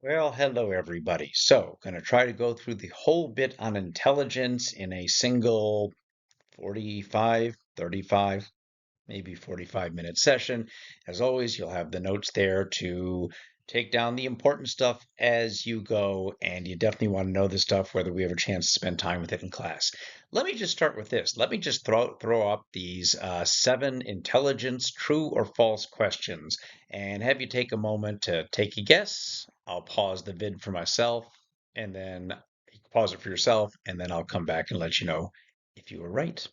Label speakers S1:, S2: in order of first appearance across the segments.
S1: Well, hello everybody. So, going to try to go through the whole bit on intelligence in a single 45, 35, maybe 45-minute session. As always, you'll have the notes there to take down the important stuff as you go, and you definitely want to know this stuff whether we have a chance to spend time with it in class. Let me just start with this. Let me just throw up these seven intelligence true or false questions and have you take a moment to take a guess. I'll pause the vid for myself, and then you can pause it for yourself, and then I'll come back and let you know if you were right.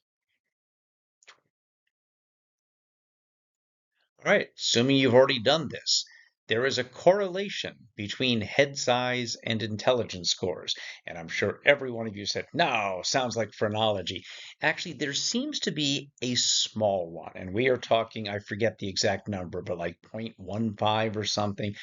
S1: All right, assuming you've already done this, there is a correlation between head size and intelligence scores. And I'm sure every one of you said, no, sounds like phrenology. Actually, there seems to be a small one. And we are talking, I forget the exact number, but like 0.15 or something.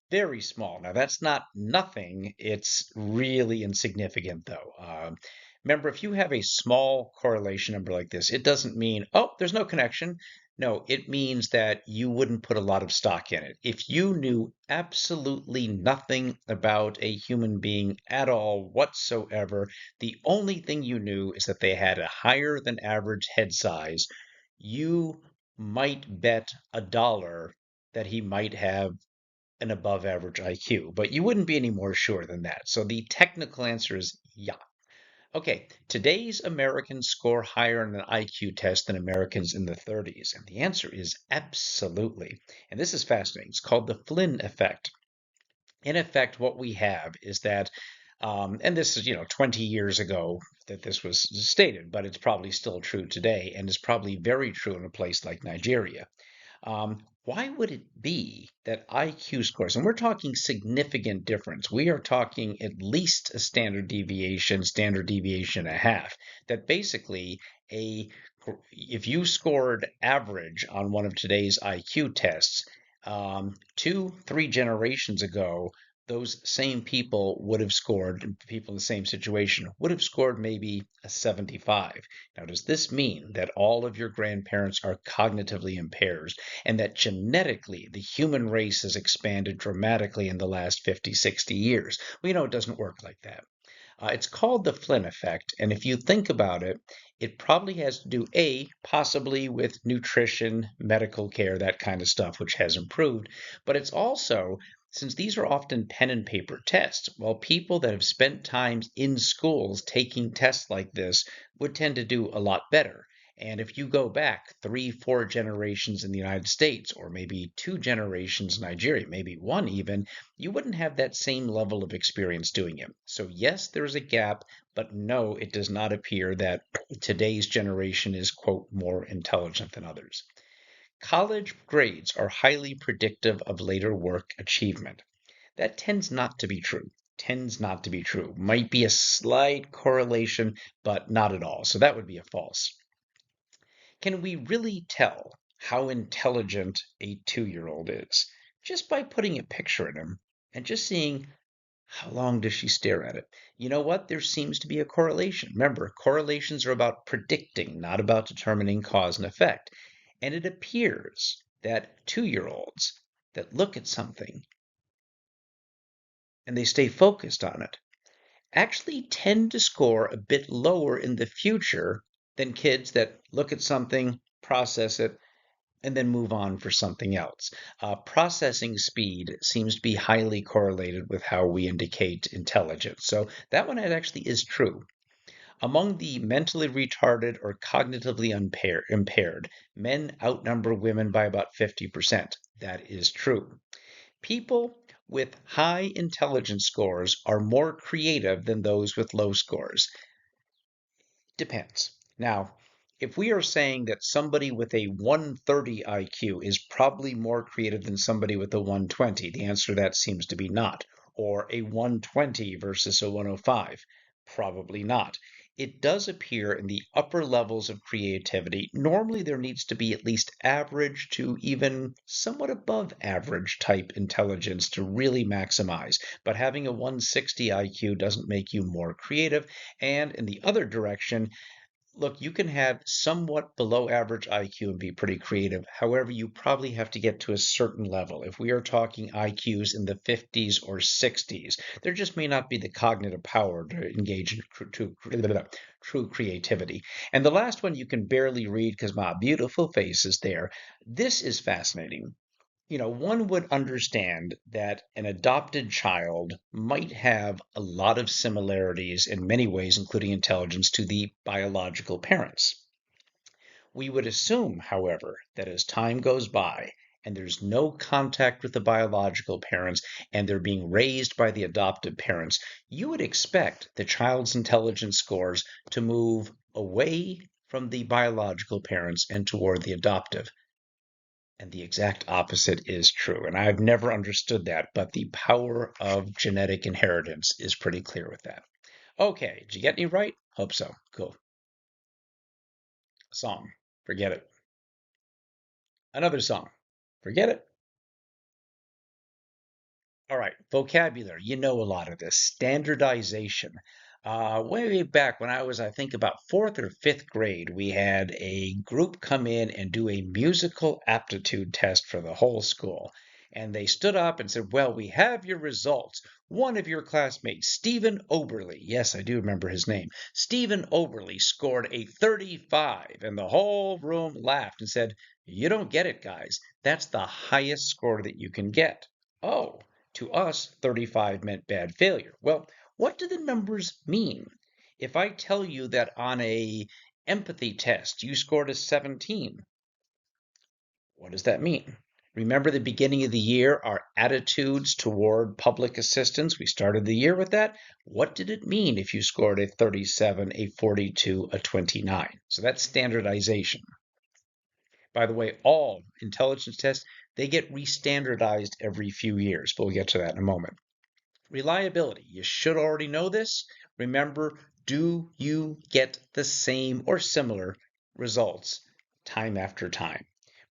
S1: Very small. Now, that's not nothing. It's really insignificant, though. Remember, if you have a small correlation number like this, it doesn't mean, oh, there's no connection. No, it means that you wouldn't put a lot of stock in it. If you knew absolutely nothing about a human being at all whatsoever, the only thing you knew is that they had a higher than average head size, you might bet $1 that he might have an above average IQ, but you wouldn't be any more sure than that. So the technical answer is yeah. Okay, today's Americans score higher on an IQ test than Americans in the 30s, and the answer is absolutely. And this is fascinating. It's called the Flynn effect. In effect, what we have is that, and this is, 20 years ago that this was stated, but it's probably still true today, and is probably very true in a place like Nigeria. Why would it be that IQ scores, and we're talking significant difference, we are talking at least a standard deviation and a half, that basically a if you scored average on one of today's IQ tests, 3 generations ago, those same people would have scored, people in the same situation would have scored maybe a 75. Now, does this mean that all of your grandparents are cognitively impaired and that genetically the human race has expanded dramatically in the last 50, 60 years? We know it doesn't work like that. It's called the Flynn effect, and if you think about it, it probably has to do, A, possibly with nutrition, medical care, that kind of stuff, which has improved, but it's also, since these are often pen and paper tests, well, people that have spent time in schools taking tests like this would tend to do a lot better. And if you go back 3, 4 generations in the United States, or maybe 2 generations in Nigeria, maybe one even, you wouldn't have that same level of experience doing it. So, yes, there's a gap, but no, it does not appear that today's generation is, quote, more intelligent than others. College grades are highly predictive of later work achievement. That tends not to be true. Tends not to be true. Might be a slight correlation, but not at all. So that would be a false. Can we really tell how intelligent a 2-year-old is just by putting a picture in him and just seeing how long does she stare at it? You know what? There seems to be a correlation. Remember, correlations are about predicting, not about determining cause and effect. And it appears that 2-year-olds that look at something and they stay focused on it actually tend to score a bit lower in the future than kids that look at something, process it, and then move on for something else. Processing speed seems to be highly correlated with how we indicate intelligence. So that one actually is true. Among the mentally retarded or cognitively impaired, men outnumber women by about 50%. That is true. People with high intelligence scores are more creative than those with low scores. Depends. Now, if we are saying that somebody with a 130 IQ is probably more creative than somebody with a 120, the answer to that seems to be not. Or a 120 versus a 105, probably not. It does appear in the upper levels of creativity. Normally, there needs to be at least average to even somewhat above average type intelligence to really maximize. But having a 160 IQ doesn't make you more creative. And in the other direction, Look, you can have somewhat below average IQ and be pretty creative. However, you probably have to get to a certain level. If we are talking IQs in the 50s or 60s, there just may not be the cognitive power to engage in true creativity. And the last one you can barely read because my beautiful face is there. This is fascinating. One would understand that an adopted child might have a lot of similarities in many ways, including intelligence, to the biological parents. We would assume, however, that as time goes by and there's no contact with the biological parents and they're being raised by the adoptive parents, you would expect the child's intelligence scores to move away from the biological parents and toward the adoptive. And the exact opposite is true. And I've never understood that, but the power of genetic inheritance is pretty clear with that. Okay, did you get any right? Hope so. Cool. Song. Forget it. Another song. Forget it. All right, vocabulary. You know a lot of this. Standardization. Way back when I was, I think, about fourth or fifth grade, we had a group come in and do a musical aptitude test for the whole school. And they stood up and said, "Well, we have your results. One of your classmates, Stephen Oberly," yes, I do remember his name, "Stephen Oberly scored a 35." And the whole room laughed and said, "You don't get it, guys. That's the highest score that you can get." Oh. To us, 35 meant bad failure. Well, what do the numbers mean? If I tell you that on a empathy test you scored a 17, what does that mean? Remember the beginning of the year, our attitudes toward public assistance? We started the year with that. What did it mean if you scored a 37, a 42, a 29? So that's standardization. By the way, all intelligence tests, they get restandardized every few years, but we'll get to that in a moment. Reliability. You should already know this. Remember, do you get the same or similar results time after time?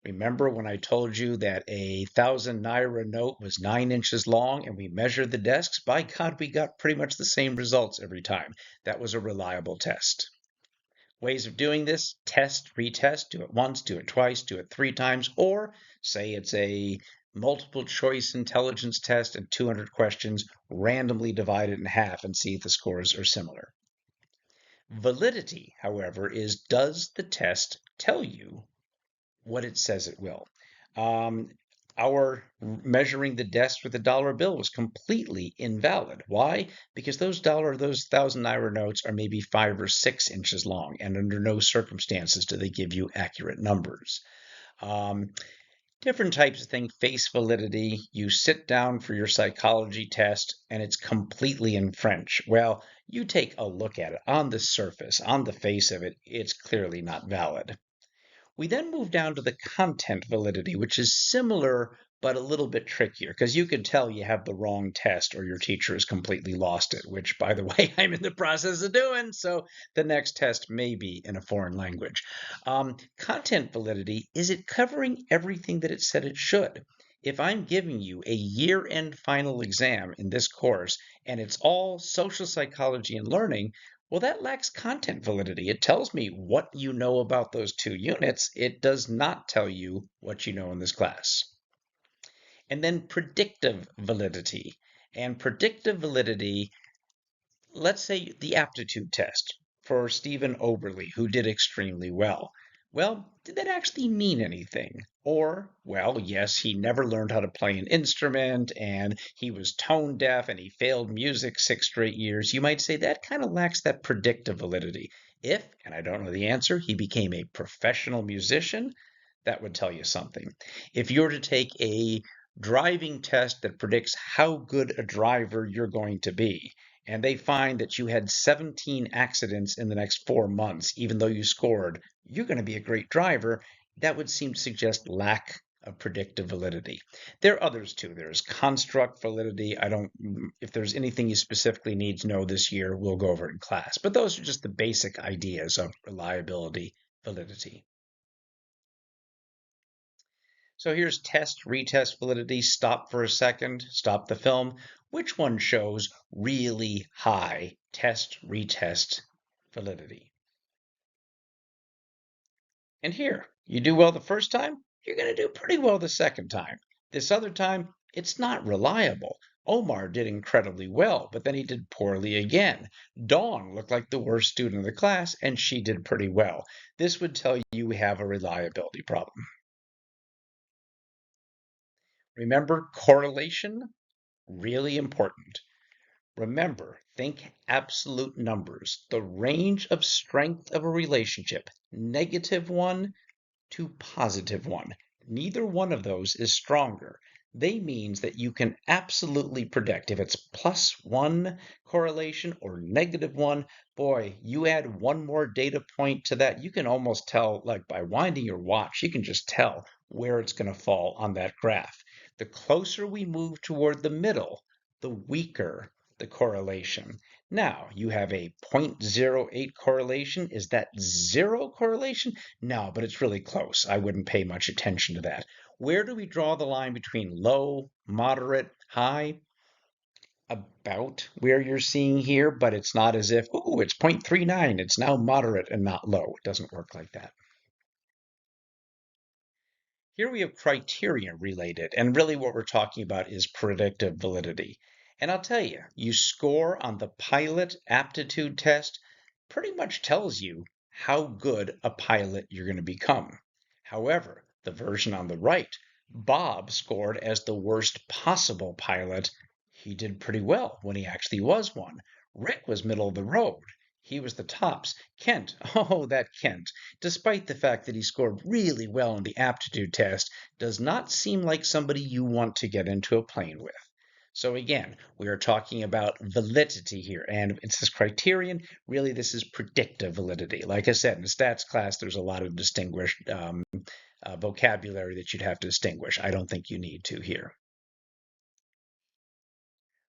S1: Remember when I told you that a 1,000 naira note was 9 inches long and we measured the desks? By God, we got pretty much the same results every time. That was a reliable test. Ways of doing this: test, retest, do it once, do it twice, do it 3 times, or say it's a multiple choice intelligence test and 200 questions, randomly divide it in half and see if the scores are similar. Validity, however, is, does the test tell you what it says it will? Um, our measuring the desk with the dollar bill was completely invalid. Why? Because those 1,000 naira notes are maybe 5 or 6 inches long, and under no circumstances do they give you accurate numbers. Um, Different types of things. Face validity. You sit down for your psychology test and it's completely in French. Well, you take a look at it on the surface, on the face of it, it's clearly not valid. We then move down to the content validity, which is similar but a little bit trickier because you can tell you have the wrong test or your teacher has completely lost it, which, by the way, I'm in the process of doing. So the next test may be in a foreign language. Content validity, is it covering everything that it said it should? If I'm giving you a year end final exam in this course and it's all social psychology and learning, well, that lacks content validity. It tells me what you know about those 2 units. It does not tell you what you know in this class. And then predictive validity. And predictive validity, let's say the aptitude test for Stephen Oberly, who did extremely well. Well, did that actually mean anything? Or, well, yes, he never learned how to play an instrument and he was tone deaf and he failed music 6 straight years. You might say that kind of lacks that predictive validity. If, and I don't know the answer, he became a professional musician, that would tell you something. If you were to take a driving test that predicts how good a driver you're going to be, and they find that you had 17 accidents in the next 4 months, even though you scored, you're going to be a great driver, that would seem to suggest lack of predictive validity. There are others too. There's construct validity. I don't, if there's anything you specifically need to know this year, we'll go over it in class. But those are just the basic ideas of reliability, validity. So here's test, retest validity. Stop for a second, stop the film. Which one shows really high test, retest validity? And here, you do well the first time, you're going to do pretty well the second time. This other time, it's not reliable. Omar did incredibly well, but then he did poorly again. Dawn looked like the worst student in the class, and she did pretty well. This would tell you we have a reliability problem. Remember, correlation, really important. Remember, think absolute numbers. The range of strength of a relationship, -1 to +1. Neither one of those is stronger. They means that you can absolutely predict if it's +1 correlation or -1. Boy, you add one more data point to that, you can almost tell, like by winding your watch, you can just tell where it's going to fall on that graph. The closer we move toward the middle, the weaker the correlation. Now, you have a 0.08 correlation. Is that zero correlation? No, but it's really close. I wouldn't pay much attention to that. Where do we draw the line between low, moderate, high? About where you're seeing here, but it's not as if, oh, it's 0.39. It's now moderate and not low. It doesn't work like that. Here we have criteria related, and really what we're talking about is predictive validity. And I'll tell you, you score on the pilot aptitude test pretty much tells you how good a pilot you're going to become. However, the version on the right, Bob scored as the worst possible pilot. He did pretty well when he actually was one. Rick was middle of the road. He was the tops. Kent, oh, that Kent, despite the fact that he scored really well on the aptitude test, does not seem like somebody you want to get into a plane with. So again, we are talking about validity here, and it's this criterion. Really, this is predictive validity. Like I said, in a stats class, there's a lot of distinguished vocabulary that you'd have to distinguish. I don't think you need to here.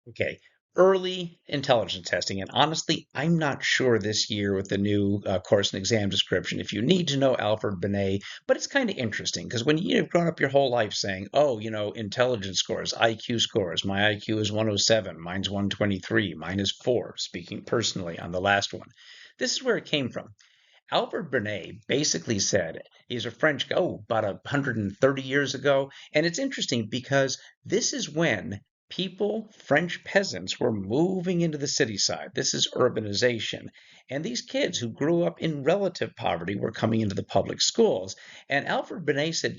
S1: Okay, early intelligence testing. And honestly, I'm not sure this year with the new course and exam description if you need to know Alfred Binet, but it's kind of interesting because when you've grown up your whole life saying, oh, intelligence scores, IQ scores, my IQ is 107, mine's 123, mine is 4, speaking personally on the last one. This is where it came from. Albert Bernet basically said he's a French guy, oh, about 130 years ago. And it's interesting because this is when people, French peasants, were moving into the city side. This is urbanization. And these kids who grew up in relative poverty were coming into the public schools. And Alfred Binet said,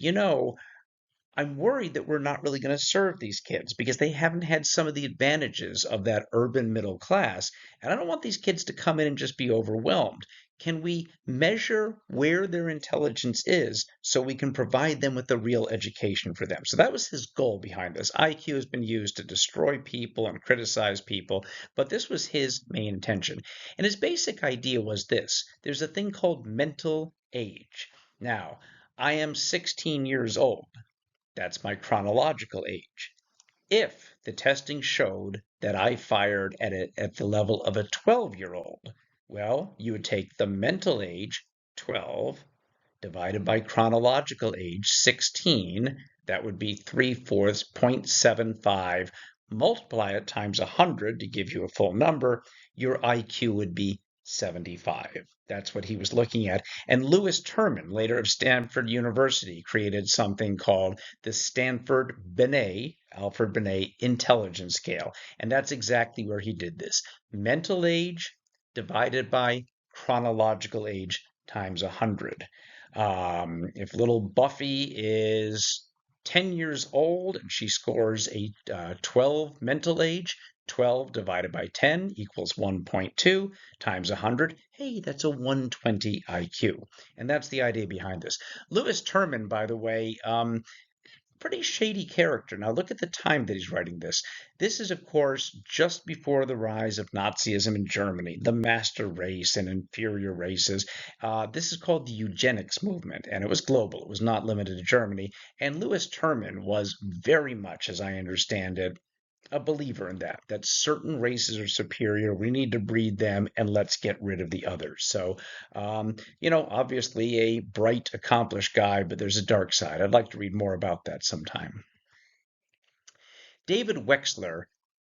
S1: I'm worried that we're not really going to serve these kids because they haven't had some of the advantages of that urban middle class. And I don't want these kids to come in and just be overwhelmed. Can we measure where their intelligence is so we can provide them with a real education for them? So that was his goal behind this. IQ has been used to destroy people and criticize people, but this was his main intention. And his basic idea was this: there's a thing called mental age. Now, I am 16 years old. That's my chronological age. If the testing showed that I fired at it at the level of a 12-year-old, well, you would take the mental age, 12, divided by chronological age, 16. That would be 3/4, 0.75. Multiply it times 100 to give you a full number. Your IQ would be 75. That's what he was looking at. And Lewis Terman, later of Stanford University, created something called the Stanford Binet, Alfred Binet Intelligence Scale. And that's exactly where he did this. Mental age divided by chronological age times 100. If little Buffy is 10 years old and she scores a 12 mental age, 12 divided by 10 equals 1.2 times 100. Hey, that's a 120 IQ. And that's the idea behind this. Lewis Terman, by the way, pretty shady character. Now, look at the time that he's writing this. This is, of course, just before the rise of Nazism in Germany, the master race and inferior races. This is called the eugenics movement, and it was global. It was not limited to Germany. And Lewis Terman was very much, as I understand it, a believer in that certain races are superior. We need to breed them and let's get rid of the others. So, obviously a bright, accomplished guy, but there's a dark side. I'd like to read more about that sometime. David Wexler,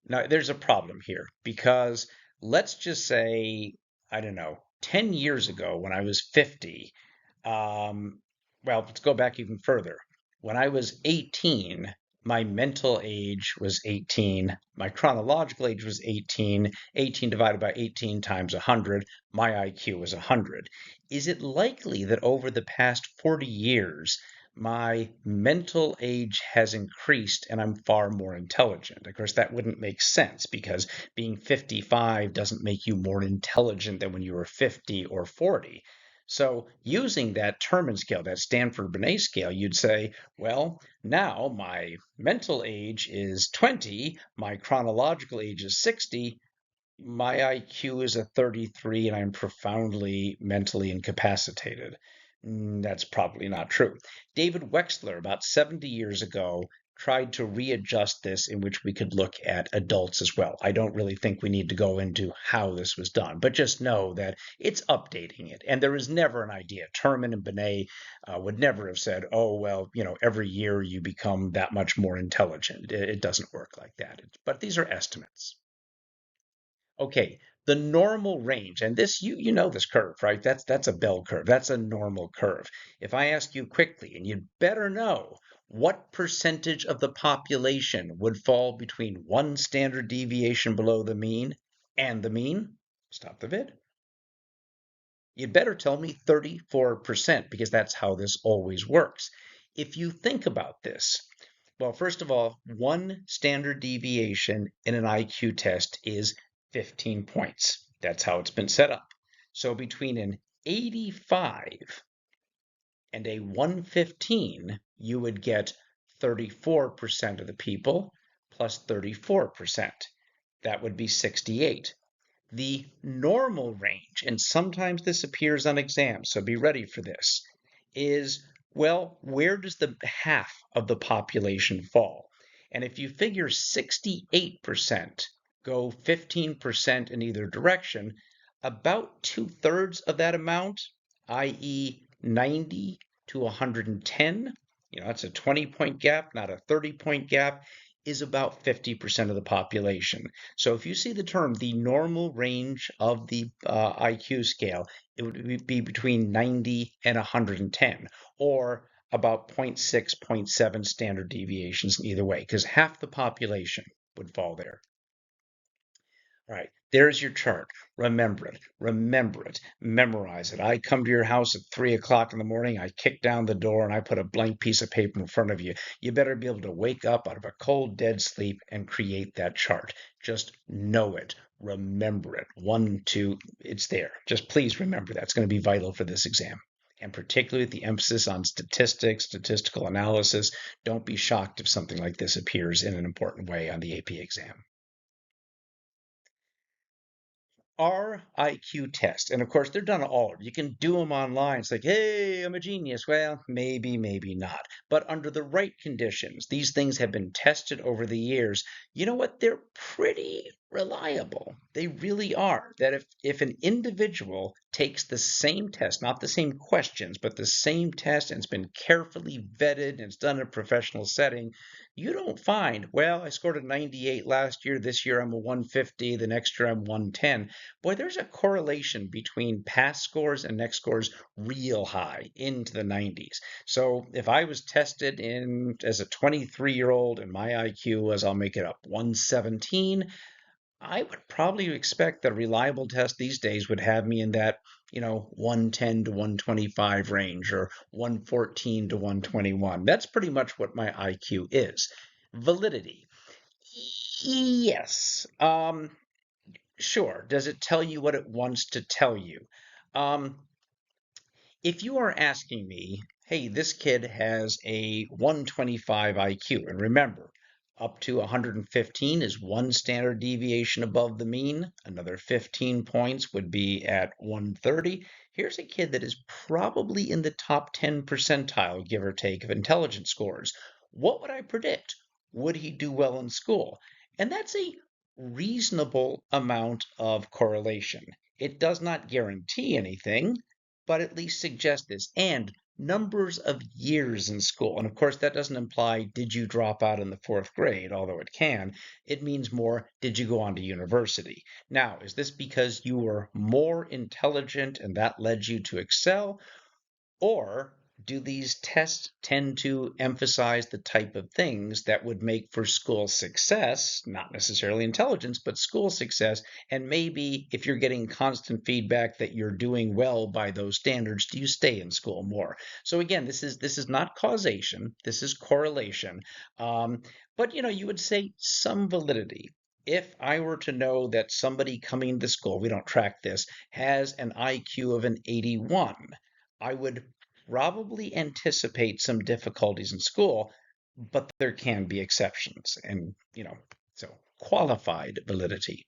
S1: now there's a problem here because let's just say, I don't know, 10 years ago when I was 50, Um, well, let's go back even further. When I was 18, my mental age was 18. My chronological age was 18. 18 divided by 18 times 100. My IQ was 100. Is it likely that over the past 40 years, my mental age has increased and I'm far more intelligent? Of course, that wouldn't make sense because being 55 doesn't make you more intelligent than when you were 50 or 40. So, using that Terman scale, that Stanford-Binet scale, you'd say, well, now my mental age is 20, my chronological age is 60, my IQ is a 33 and I'm profoundly mentally incapacitated. That's probably not true. David Wexler, about 70 years ago, tried to readjust this in which we could look at adults as well. I don't really think we need to go into how this was done, but just know that it's updating it. And there is never an idea. Terman and Binet would never have said, oh, well, every year you become that much more intelligent. It doesn't work like that. But these are estimates. Okay, the normal range, and this you know this curve, right? That's a bell curve. That's a normal curve. If I ask you quickly, and you'd better know, what percentage of the population would fall between one standard deviation below the mean and the mean? Stop the vid. You'd better tell me 34% because that's how this always works. If you think about this, well, first of all, one standard deviation in an IQ test is 15 points. That's how it's been set up. So between an 85 and a 115, you would get 34% of the people plus 34%. That would be 68. The normal range, and sometimes this appears on exams, so be ready for this, is, well, where does the half of the population fall? And if you figure 68% go 15% in either direction, about two-thirds of that amount, i.e., 90 to 110, that's a 20-point gap, not a 30-point gap, is about 50% of the population. So if you see the term, the normal range of the IQ scale, it would be between 90 and 110, or about zero point 0.6, zero point 0.7 standard deviations in either way, because half the population would fall there. All right, there's your chart. Remember it, memorize it. I come to your house at 3 o'clock in the morning, I kick down the door, and I put a blank piece of paper in front of you. You better be able to wake up out of a cold, dead sleep and create that chart. Just know it, remember it. One, two, it's there. Just please remember that. It's going to be vital for this exam. And particularly with the emphasis on statistics, statistical analysis, don't be shocked if something like this appears in an important way on the AP exam. RIQ test. And of course, they're done all over. You can do them online. It's like, hey, I'm a genius. Well, maybe, maybe not. But under the right conditions, these things have been tested over the years. You know what? They're pretty reliable. They really are. That if an individual takes the same test, not the same questions, but the same test, and it's been carefully vetted and it's done in a professional setting, you don't find, well, I scored a 98 last year. This year I'm a 150. The next year I'm 110. Boy, there's a correlation between past scores and next scores real high into the 90s. So if I was tested in as a 23-year-old and my IQ was, I'll make it up, 117, I would probably expect that a reliable test these days would have me in that, 110 to 125 range or 114 to 121. That's pretty much what my IQ is. Validity. Yes. Sure. Does it tell you what it wants to tell you? Um, if you are asking me, hey, this kid has a 125 IQ, and remember, up to 115 is one standard deviation above the mean. Another 15 points would be at 130. Here's a kid that is probably in the top 10 percentile, give or take, of intelligence scores. What would I predict? Would he do well in school? And that's a reasonable amount of correlation. It does not guarantee anything, but at least suggest this. And numbers of years in school. And of course, that doesn't imply did you drop out in the fourth grade, although it can. It means more did you go on to university. Now, is this because you were more intelligent and that led you to excel? Or do these tests tend to emphasize the type of things that would make for school success, not necessarily intelligence, but school success? And maybe if you're getting constant feedback that you're doing well by those standards, do you stay in school more? So again, this is not causation, this is correlation. But you would say some validity. If I were to know that somebody coming to school, we don't track this, has an IQ of an 81, I would probably anticipate some difficulties in school, but there can be exceptions. And, so qualified validity.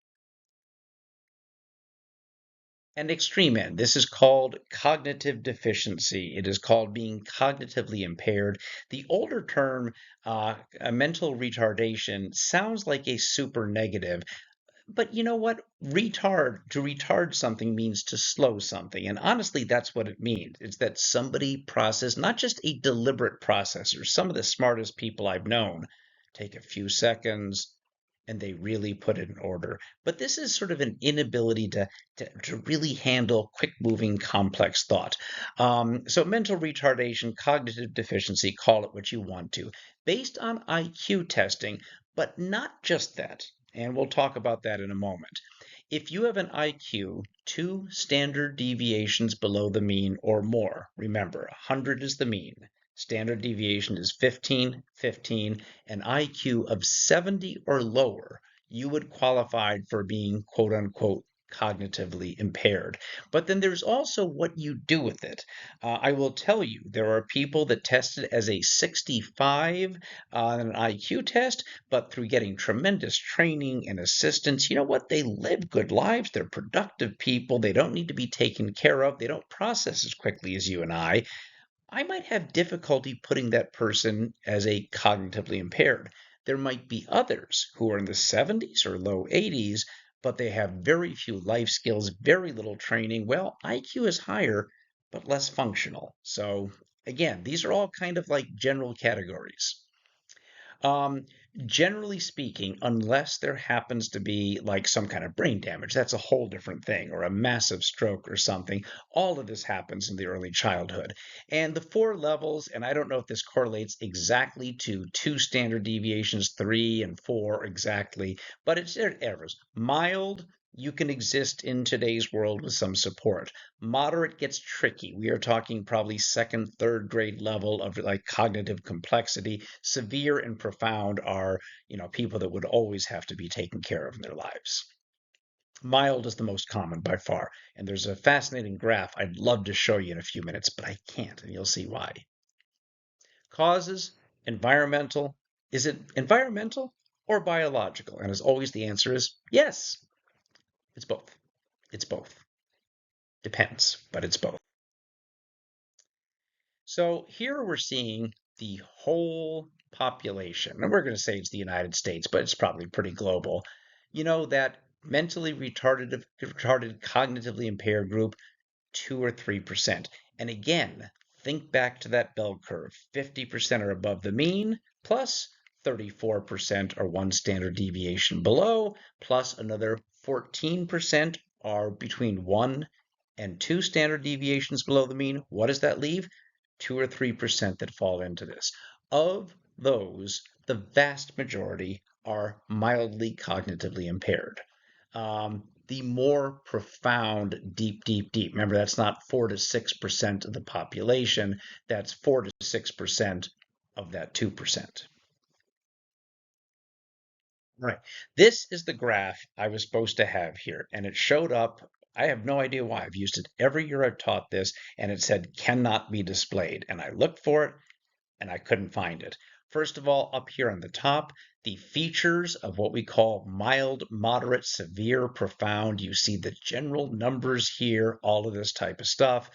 S1: And extreme end. This is called cognitive deficiency. It is called being cognitively impaired. The older term, a mental retardation, sounds like a super negative. But you know what? To retard something means to slow something. And honestly, that's what it means. It's that somebody process, not just a deliberate processor. Some of the smartest people I've known take a few seconds and they really put it in order. But this is sort of an inability to really handle quick moving, complex thought. So, mental retardation, cognitive deficiency, call it what you want to, based on IQ testing, but not just that. And we'll talk about that in a moment. If you have an IQ 2 standard deviations below the mean or more, remember 100 is the mean, standard deviation is 15, 15, an IQ of 70 or lower, you would qualify for being quote unquote cognitively impaired. But then there's also what you do with it. I will tell you, there are people that tested as a 65 on an IQ test, but through getting tremendous training and assistance, you know what? They live good lives. They're productive people. They don't need to be taken care of. They don't process as quickly as you and I. I might have difficulty putting that person as a cognitively impaired. There might be others who are in the 70s or low 80s, but they have very few life skills, very little training. Well, IQ is higher, but less functional. So, again, these are all kind of like general categories. Um, Generally speaking, unless there happens to be like some kind of brain damage, that's a whole different thing, or a massive stroke or something. All of this happens in the early childhood. And the four levels, and I don't know if this correlates exactly to 2 standard deviations, 3 and 4 exactly, but it's errors. Mild, you can exist in today's world with some support. Moderate gets tricky. We are talking probably second, third grade level of like cognitive complexity. Severe and profound are, people that would always have to be taken care of in their lives. Mild is the most common by far. And there's a fascinating graph I'd love to show you in a few minutes, but I can't, and you'll see why. Causes, environmental. Is it environmental or biological? And as always, the answer is yes, it's both. It's both. Depends, but it's both. So here we're seeing the whole population, and we're going to say it's the United States, but it's probably pretty global. That mentally retarded, cognitively impaired group, 2 or 3%. And again, think back to that bell curve. 50% are above the mean, plus 34% are 1 standard deviation below, plus another 14% are between 1 and 2 standard deviations below the mean. What does that leave? 2 or 3% that fall into this. Of those, the vast majority are mildly cognitively impaired. The more profound, deep, deep, deep. Remember, that's not 4 to 6% of the population. That's 4 to 6% of that 2%. Right. This is the graph I was supposed to have here, and it showed up. I have no idea why. I've used it every year I've taught this, and it said cannot be displayed. And I looked for it, and I couldn't find it. First of all, up here on the top, the features of what we call mild, moderate, severe, profound. You see the general numbers here, all of this type of stuff.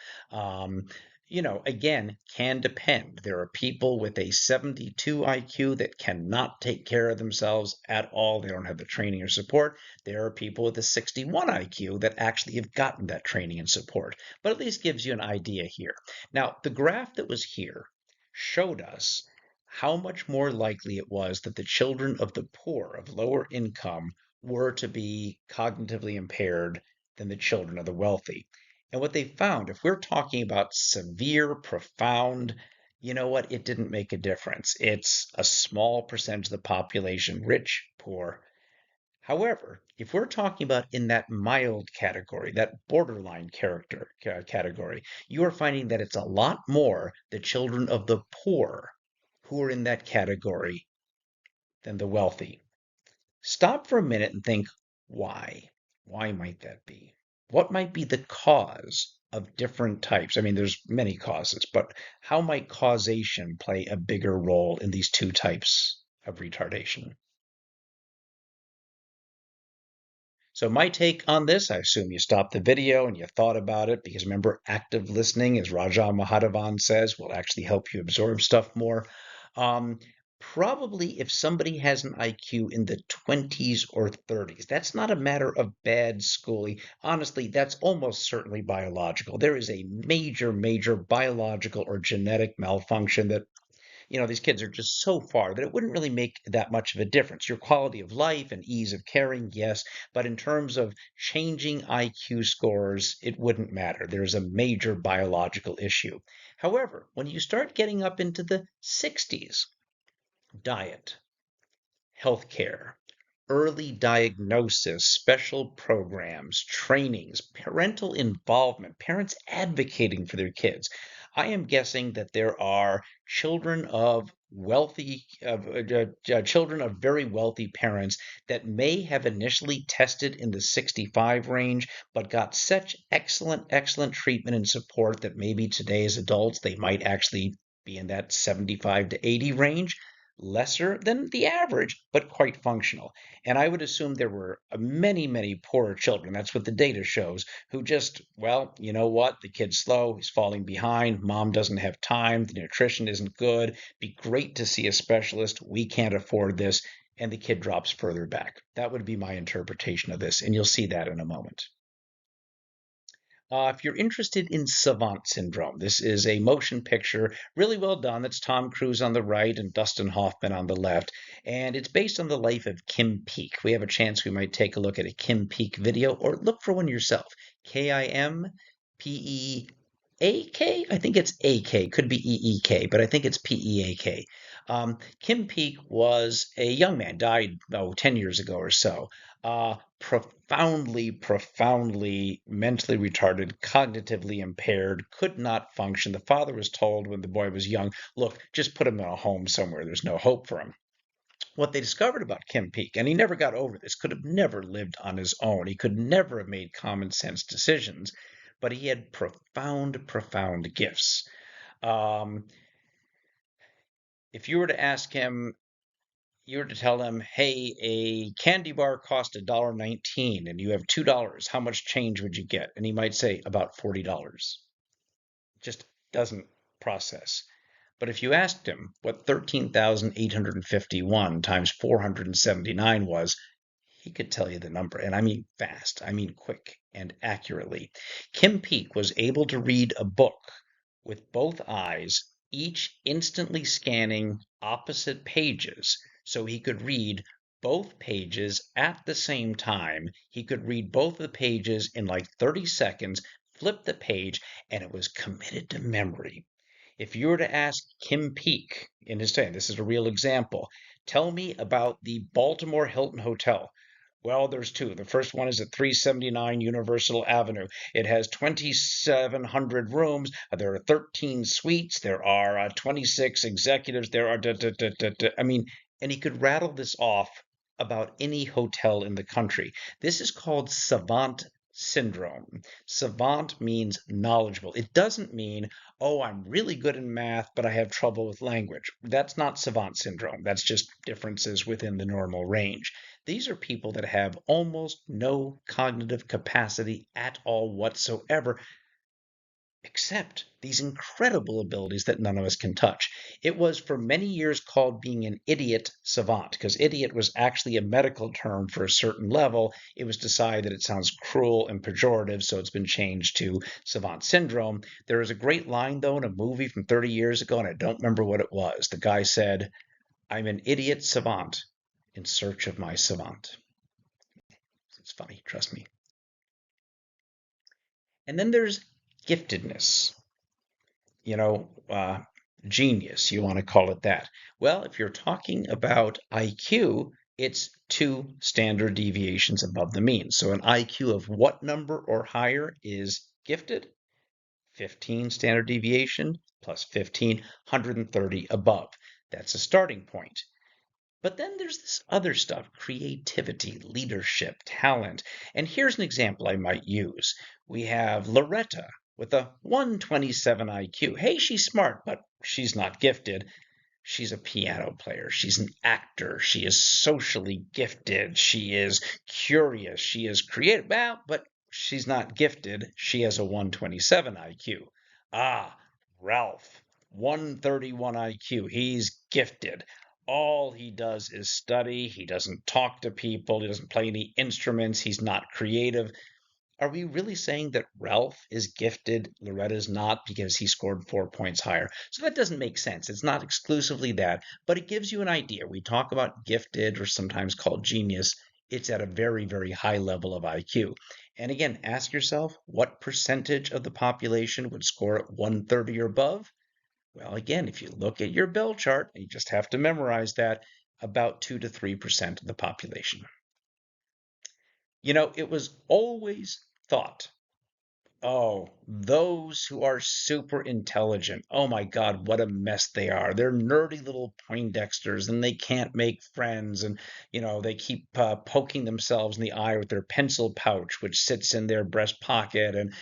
S1: Again, can depend. There are people with a 72 IQ that cannot take care of themselves at all. They don't have the training or support. There are people with a 61 IQ that actually have gotten that training and support, but at least gives you an idea here. Now, the graph that was here showed us how much more likely it was that the children of the poor, of lower income, were to be cognitively impaired than the children of the wealthy. And what they found, if we're talking about severe, profound, you know what? It didn't make a difference. It's a small percentage of the population, rich, poor. However, if we're talking about in that mild category, that borderline character category, you are finding that it's a lot more the children of the poor who are in that category than the wealthy. Stop for a minute and think, why? Why might that be? What might be the cause of different types? I mean, there's many causes, but how might causation play a bigger role in these two types of retardation? So my take on this, I assume you stopped the video and you thought about it because remember, active listening, as Raja Mahadevan says, will actually help you absorb stuff more. Um, Probably if somebody has an IQ in the 20s or 30s, that's not a matter of bad schooling. Honestly, that's almost certainly biological. There is a major, major biological or genetic malfunction that these kids are just so far that it wouldn't really make that much of a difference. Your quality of life and ease of caring, yes, but in terms of changing IQ scores, it wouldn't matter. There's a major biological issue. However, when you start getting up into the 60s, diet, healthcare, early diagnosis, special programs, trainings, parental involvement, parents advocating for their kids. I am guessing that there are children of very wealthy parents that may have initially tested in the 65 range, but got such excellent, excellent treatment and support that maybe today as adults they might actually be in that 75 to 80 range, lesser than the average, but quite functional. And I would assume there were many, many poorer children. That's what the data shows, who just, well, you know what? The kid's slow, he's falling behind, mom doesn't have time, the nutrition isn't good. Be great to see a specialist. We can't afford this. And the kid drops further back. That would be my interpretation of this. And you'll see that in a moment. If you're interested in Savant Syndrome, this is a motion picture, really well done. That's Tom Cruise on the right and Dustin Hoffman on the left. And it's based on the life of Kim Peek. We have a chance we might take a look at a Kim Peek video or look for one yourself. Kimpeak? I think it's AK. Could be EEK, but I think it's PEAK. Kim Peek was a young man, died 10 years ago or so. Profoundly, profoundly mentally retarded, cognitively impaired, could not function. The father was told when the boy was young, look, just put him in a home somewhere. There's no hope for him. What they discovered about Kim Peek, and he never got over this, could have never lived on his own. He could never have made common sense decisions, but he had profound, profound gifts. Um, if you were to ask him, you were to tell him, hey, a candy bar cost $1.19 and you have $2, how much change would you get? And he might say about $40. Just doesn't process. But if you asked him what 13,851 times 479 was, he could tell you the number. And I mean fast, I mean quick and accurately. Kim Peek was able to read a book with both eyes, each instantly scanning opposite pages so he could read both pages at the same time. He could read both the pages in like 30 seconds, flip the page, and it was committed to memory. If you were to ask Kim Peek in his day, this is a real example, tell me about the Baltimore Hilton Hotel. Well, there's two. The first one is at 379 Universal Avenue. It has 2,700 rooms. There are 13 suites. There are 26 executives. There are, I mean, and he could rattle this off about any hotel in the country. This is called savant syndrome. Savant means knowledgeable. It doesn't mean, oh, I'm really good in math, but I have trouble with language. That's not savant syndrome. That's just differences within the normal range. These are people that have almost no cognitive capacity at all whatsoever, except these incredible abilities that none of us can touch. It was for many years called being an idiot savant, because idiot was actually a medical term for a certain level. It was decided that it sounds cruel and pejorative, so it's been changed to savant syndrome. There is a great line, though, in a movie from 30 years ago, and I don't remember what it was. The guy said, I'm an idiot savant in search of my savant. It's funny, trust me. And then there's giftedness, you know, genius, you want to call it that. Well, if you're talking about IQ, it's two standard deviations above the mean. So an IQ of what number or higher is gifted? 15 standard deviation plus 15, 130 above. That's a starting point. But then there's this other stuff, creativity, leadership, talent. And here's an example I might use. We have Loretta with a 127 IQ. Hey, she's smart, but she's not gifted. She's a piano player. She's an actor. She is socially gifted. She is curious. She is creative. Well, but she's not gifted. She has a 127 IQ. Ah, Ralph, 131 IQ. He's gifted. All he does is study. He doesn't talk to people. He doesn't play any instruments. He's not creative. Are we really saying that Ralph is gifted, Loretta's not because he scored 4 points higher? So that doesn't make sense. It's not exclusively that, but it gives you an idea. We talk about gifted or sometimes called genius. It's at a very, very high level of IQ. And again, ask yourself what percentage of the population would score at 130 or above? Well, again, if you look at your bell chart, you just have to memorize that, about 2 to 3% of the population. It was always thought, oh, those who are super intelligent. Oh my God, what a mess they are. They're nerdy little Poindexters and they can't make friends. And, they keep poking themselves in the eye with their pencil pouch, which sits in their breast pocket. And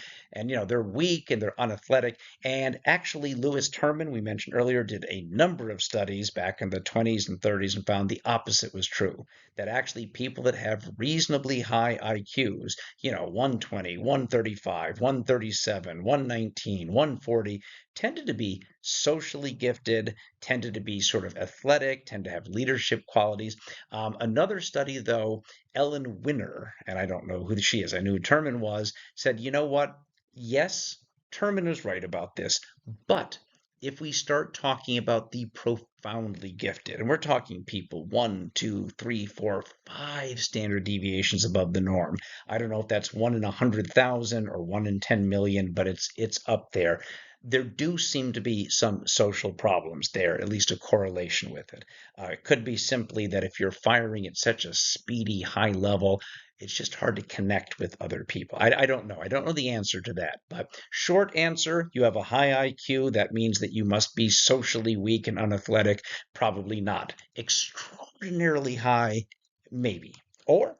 S1: they're weak and they're unathletic. And actually, Lewis Terman, we mentioned earlier, did a number of studies back in the 20s and 30s and found the opposite was true. That actually people that have reasonably high IQs, 120, 135, 137, 119, 140, tended to be socially gifted, tended to be sort of athletic, tend to have leadership qualities. Another study, though, Ellen Winner, and I don't know who she is, I knew who Terman was, said, you know what? Yes, Terman is right about this, but if we start talking about the profoundly gifted, and we're talking people 1, 2, 3, 4, 5 standard deviations above the norm. I don't know if that's 1 in 100,000 or 1 in 10 million, but it's up there. There do seem to be some social problems there, at least a correlation with it. It could be simply that if you're firing at such a speedy, high level, it's just hard to connect with other people. I don't know. I don't know the answer to that. But short answer, you have a high IQ. That means that you must be socially weak and unathletic. Probably not. Extraordinarily high, maybe. Or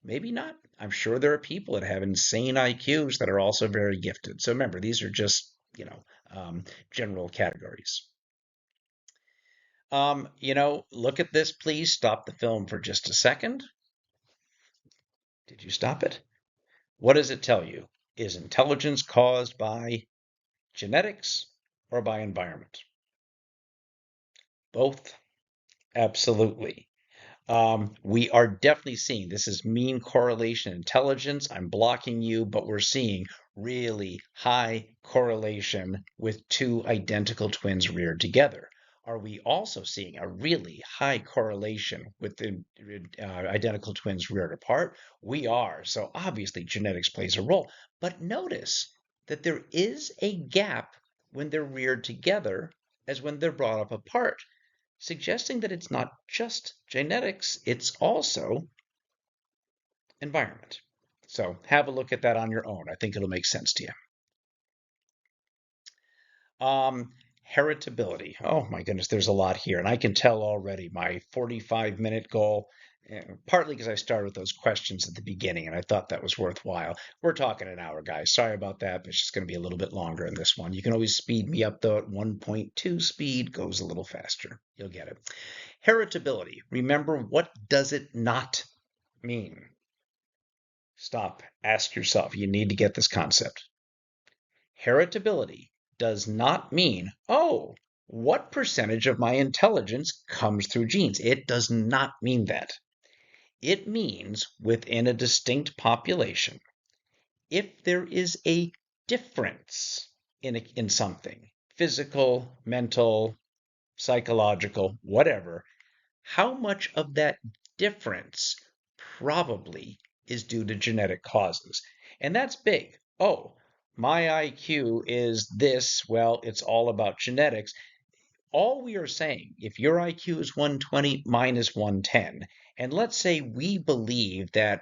S1: maybe not. I'm sure there are people that have insane IQs that are also very gifted. So remember, these are just, general categories. Look at this, please. Stop the film for just a second. Did you stop it? What does it tell you? Is intelligence caused by genetics or by environment? Both? Absolutely. We are definitely seeing this is mean correlation intelligence. I'm blocking you, but we're seeing really high correlation with two identical twins reared together. Are we also seeing a really high correlation with the identical twins reared apart? We are. So obviously genetics plays a role. But notice that there is a gap when they're reared together as when they're brought up apart, suggesting that it's not just genetics, it's also environment. So have a look at that on your own. I think it'll make sense to you. Heritability. Oh my goodness, there's a lot here. And I can tell already my 45-minute goal, partly because I started with those questions at the beginning and I thought that was worthwhile. We're talking an hour, guys. Sorry about that, but it's just going to be a little bit longer in this one. You can always speed me up though at 1.2 speed, goes a little faster. You'll get it. Heritability. Remember, what does it not mean? Stop. Ask yourself. You need to get this concept. Heritability does not mean, oh, what percentage of my intelligence comes through genes? It does not mean that. It means within a distinct population, if there is a difference in something, physical, mental, psychological, whatever, how much of that difference probably is due to genetic causes? And that's big. Oh, my IQ is this, well, it's all about genetics. All we are saying, if your IQ is 120, mine is 110, and let's say we believe that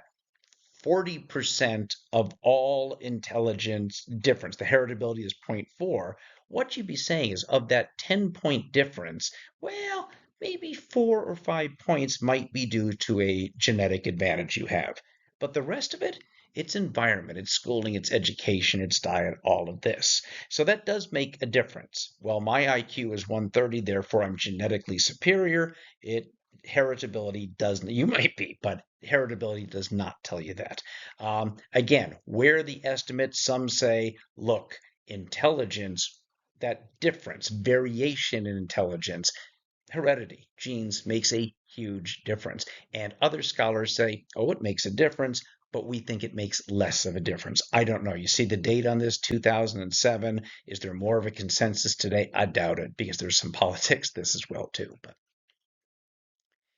S1: 40% of all intelligence difference, the heritability is zero point 0.4, what you'd be saying is of that 10-point difference, well, maybe 4 or 5 points might be due to a genetic advantage you have. But the rest of it, it's environment, it's schooling, it's education, it's diet, all of this. So that does make a difference. Well, my IQ is 130, therefore I'm genetically superior. It heritability doesn't, you might be, but heritability does not tell you that. Again, where the estimates, some say, look, intelligence, that difference, variation in intelligence, heredity, genes makes a huge difference. And other scholars say, oh, it makes a difference, but we think it makes less of a difference. I don't know. You see the date on this, 2007. Is there more of a consensus today? I doubt it, because there's some politics this as well too. But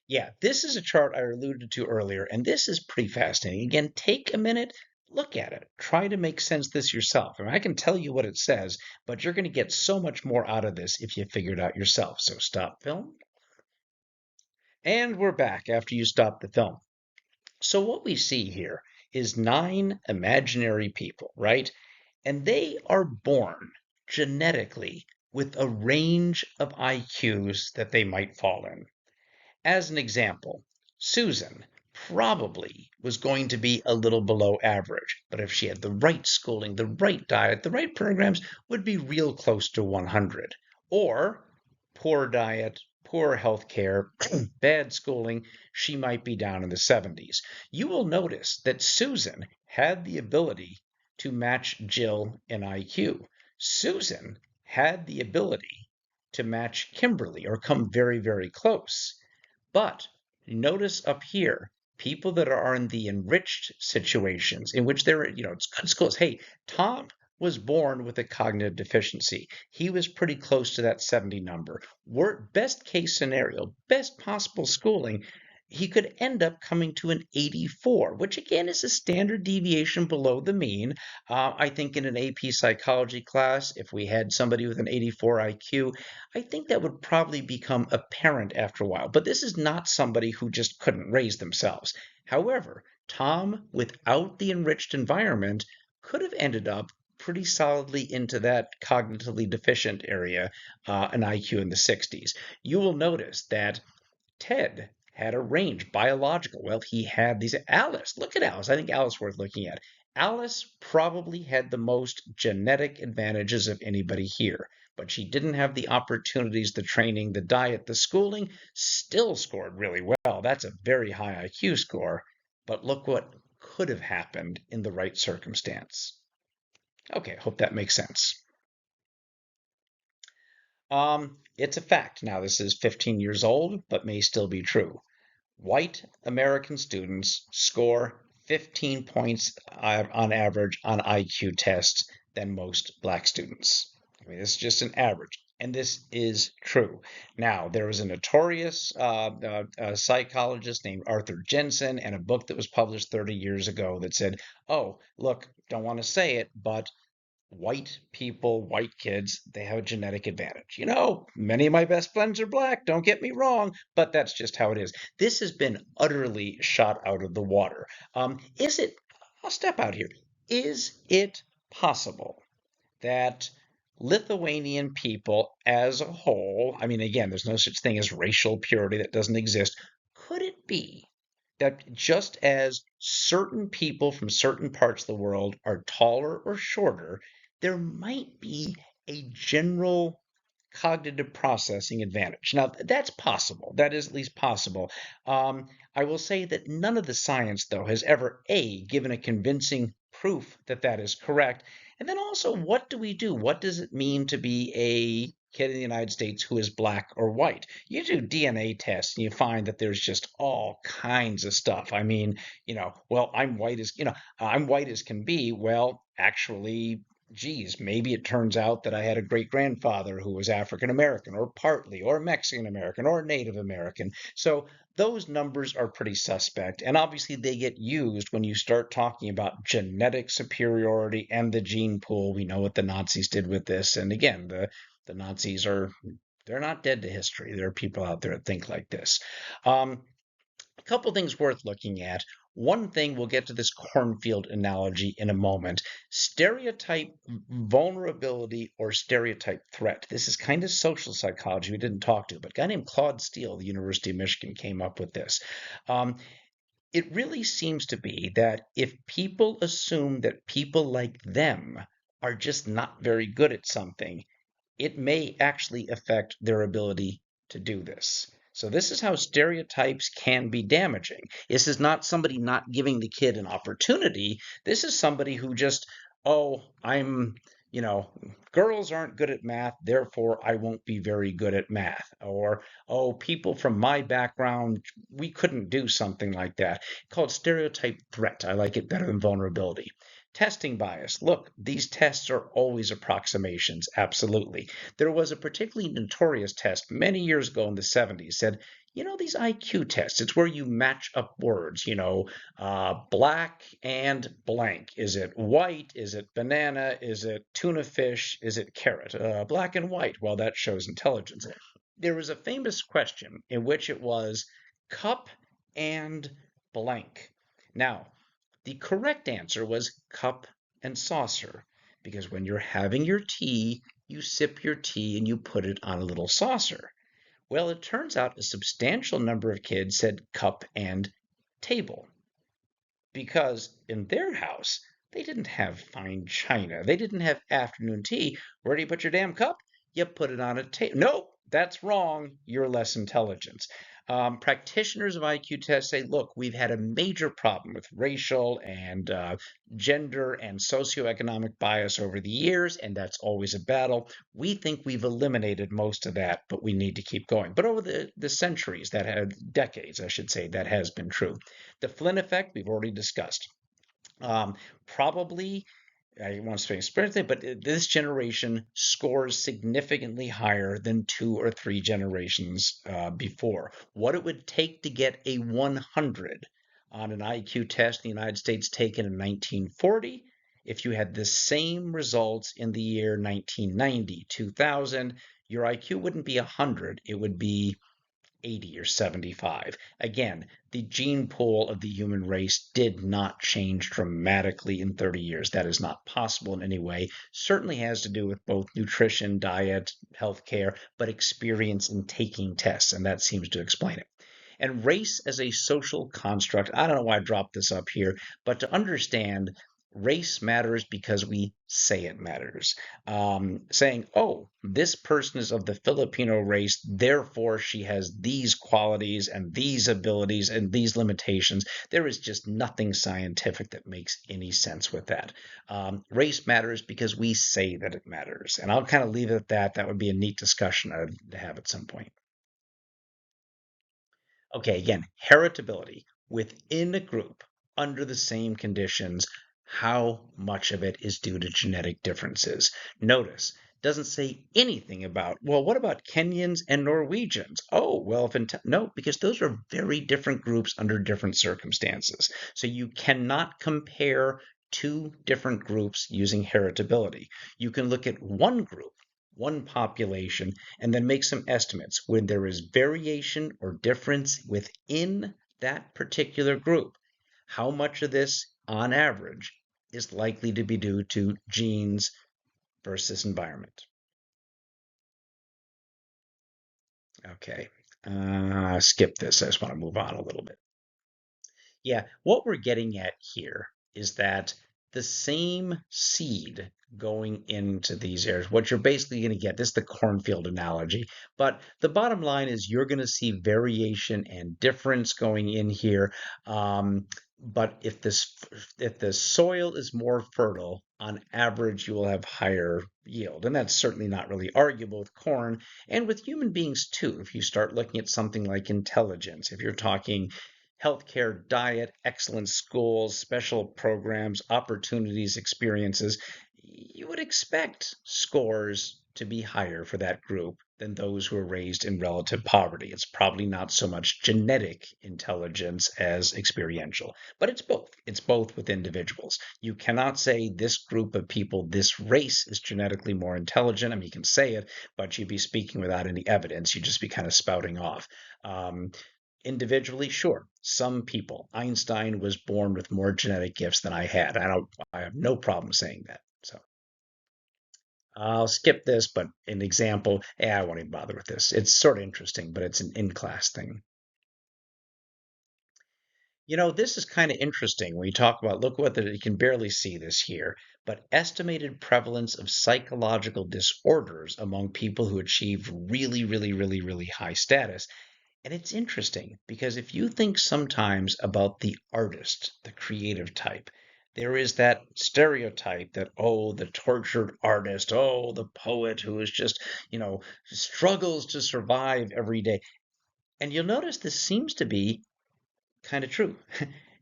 S1: yeah, this is a chart I alluded to earlier, and this is pretty fascinating. Again, take a minute, look at it, try to make sense of this yourself. I mean, I can tell you what it says, but you're going to get so much more out of this if you figure it out yourself. So stop film. And we're back after you stop the film. So what we see here is 9 imaginary people, right? And they are born genetically with a range of IQs that they might fall in. As an example, Susan probably was going to be a little below average, but if she had the right schooling, the right diet, the right programs, would be real close to 100. Or poor diet, poor health care, bad schooling, she might be down in the 70s. You will notice that Susan had the ability to match Jill in IQ. Susan had the ability to match Kimberly or come very, very close. But notice up here, people that are in the enriched situations in which they're, it's good schools. Hey, Tom was born with a cognitive deficiency. He was pretty close to that 70 number. Best case scenario, best possible schooling, he could end up coming to an 84, which again is a standard deviation below the mean. I think in an AP psychology class, if we had somebody with an 84 IQ, I think that would probably become apparent after a while. But this is not somebody who just couldn't raise themselves. However, Tom, without the enriched environment, could have ended up pretty solidly into that cognitively deficient area, an IQ in the 60s. You will notice that Ted had a range, biological. Well, he had these. Alice, look at Alice. I think Alice worth looking at. Alice probably had the most genetic advantages of anybody here, but she didn't have the opportunities, the training, the diet, the schooling, still scored really well. That's a very high IQ score, but look what could have happened in the right circumstance. Okay, hope that makes sense. It's a fact. Now, this is 15 years old, but may still be true. White American students score 15 points on average on IQ tests than most black students. I mean, this is just an average, and this is true. Now, there was a notorious psychologist named Arthur Jensen and a book that was published 30 years ago that said, oh, look, don't want to say it, but white people, white kids, they have a genetic advantage. Many of my best friends are black, don't get me wrong, but that's just how it is. This has been utterly shot out of the water. I'll step out here. Is it possible that Lithuanian people as a whole, I mean, again, there's no such thing as racial purity, that doesn't exist. Could it be that just as certain people from certain parts of the world are taller or shorter, there might be a general cognitive processing advantage? Now, that's possible. That is at least possible. I will say that none of the science, though, has ever, A, given a convincing proof that that is correct. And then also, what do we do? What does it mean to be a kid in the United States who is black or white? You do DNA tests and you find that there's just all kinds of stuff. I mean, well, I'm white as can be. Well, actually, Geez, maybe it turns out that I had a great grandfather who was African American or partly, or Mexican American or Native American. So those numbers are pretty suspect. And obviously, they get used when you start talking about genetic superiority and the gene pool. We know what the Nazis did with this. And again, the Nazis are. They're not dead to history. There are people out there that think like this. Um, a couple things worth looking at. One thing, we'll get to this cornfield analogy in a moment. Stereotype vulnerability or stereotype threat. This is kind of social psychology we didn't talk to, but a guy named Claude Steele, the University of Michigan, came up with this. Um, it really seems to be that if people assume that people like them are just not very good at something, it may actually affect their ability to do this. So this is how stereotypes can be damaging. This is not somebody not giving the kid an opportunity. This is somebody who just, oh, you know, girls aren't good at math, therefore I won't be very good at math. Or, oh, people from my background, we couldn't do something like that. Called stereotype threat. I like it better than vulnerability. Testing bias. Look, these tests are always approximations, absolutely. There was a particularly notorious test many years ago in the 70s said, these IQ tests, it's where you match up words, black and blank. Is it white? Is it banana? Is it tuna fish? Is it carrot? Black and white. Well, that shows intelligence. There was a famous question in which it was cup and blank. Now, the correct answer was cup and saucer, because when you're having your tea, you sip your tea and you put it on a little saucer. Well, it turns out a substantial number of kids said cup and table, because in their house, they didn't have fine china. They didn't have afternoon tea. Where do you put your damn cup? You put it on a table. No, that's wrong. You're less intelligent. Practitioners of IQ tests say, look, we've had a major problem with racial and gender and socioeconomic bias over the years, and that's always a battle. We think we've eliminated most of that, but we need to keep going. But over the centuries, decades, I should say, that has been true. The Flynn effect, we've already discussed. Probably, I won't say experience, but this generation scores significantly higher than 2 or 3 generations before. What it would take to get a 100 on an IQ test in the United States taken in 1940, if you had the same results in the year 1990, 2000, your IQ wouldn't be 100, it would be 80 or 75. Again, the gene pool of the human race did not change dramatically in 30 years. That is not possible in any way. Certainly has to do with both nutrition, diet, healthcare, but experience in taking tests, and that seems to explain it. And race as a social construct, I don't know why I dropped this up here, but to understand race matters because we say it matters. Saying, oh, this person is of the Filipino race, therefore she has these qualities and these abilities and these limitations. There is just nothing scientific that makes any sense with that. Race matters because we say that it matters. And I'll kind of leave it at that. That would be a neat discussion to have at some point. Okay, again, heritability within a group under the same conditions, how much of it is due to genetic differences? Notice, doesn't say anything about, well, what about Kenyans and Norwegians? Oh, well, no, because those are very different groups under different circumstances. So you cannot compare two different groups using heritability. You can look at one group, one population, and then make some estimates when there is variation or difference within that particular group. How much of this, on average, is likely to be due to genes versus environment? Okay, skip this. I just want to move on a little bit. Yeah, what we're getting at here is that the same seed going into these areas, what you're basically going to get, this is the cornfield analogy, but the bottom line is you're going to see variation and difference going in here. But if the soil is more fertile, on average, you will have higher yield. And that's certainly not really arguable with corn and with human beings too. If you start looking at something like intelligence, if you're talking healthcare, diet, excellent schools, special programs, opportunities, experiences. you would expect scores to be higher for that group than those who are raised in relative poverty. It's probably not so much genetic intelligence as experiential, but it's both. It's both with individuals. You cannot say this group of people, this race is genetically more intelligent. I mean, you can say it, but you'd be speaking without any evidence. You'd just be kind of spouting off. Um, Individually, sure, some people. Einstein was born with more genetic gifts than I had. I have no problem saying that. So I'll skip this, but an example, I won't even bother with this. It's sort of interesting, but it's an in-class thing. This is kind of interesting when you talk about, look what you can barely see this here, but estimated prevalence of psychological disorders among people who achieve really, really, really, really high status. And it's interesting because if you think sometimes about the artist, the creative type, there is that stereotype that, oh, the tortured artist, oh, the poet who is just, struggles to survive every day. And you'll notice this seems to be kind of true.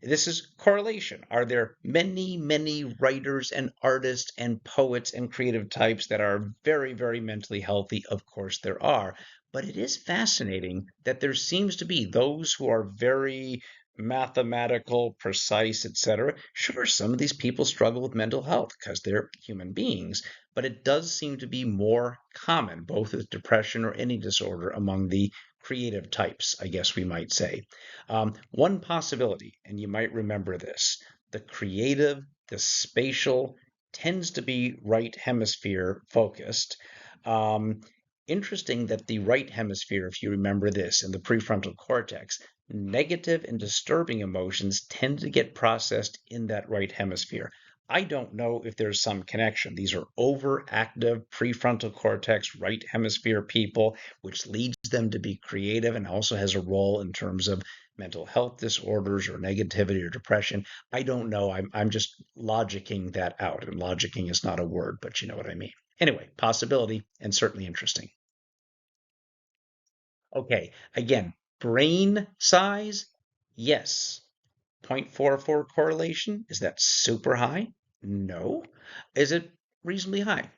S1: This is correlation. Are there many, many writers and artists and poets and creative types that are very, very mentally healthy? Of course, there are. But it is fascinating that there seems to be those who are very mathematical, precise, etc. Sure, some of these people struggle with mental health because they're human beings, but it does seem to be more common, both with depression or any disorder, among the creative types, I guess we might say. One possibility, and you might remember this, the creative, the spatial tends to be right hemisphere focused. Um, Interesting that the right hemisphere, if you remember this, in the prefrontal cortex, negative and disturbing emotions tend to get processed in that right hemisphere. I don't know if there's some connection. These are overactive prefrontal cortex, right hemisphere people, which leads them to be creative and also has a role in terms of mental health disorders or negativity or depression. I don't know. I'm just logicking that out. And logicking is not a word, but you know what I mean. Anyway, possibility and certainly interesting. Okay, again, brain size, yes. 0.44 correlation, is that super high? No. Is it reasonably high?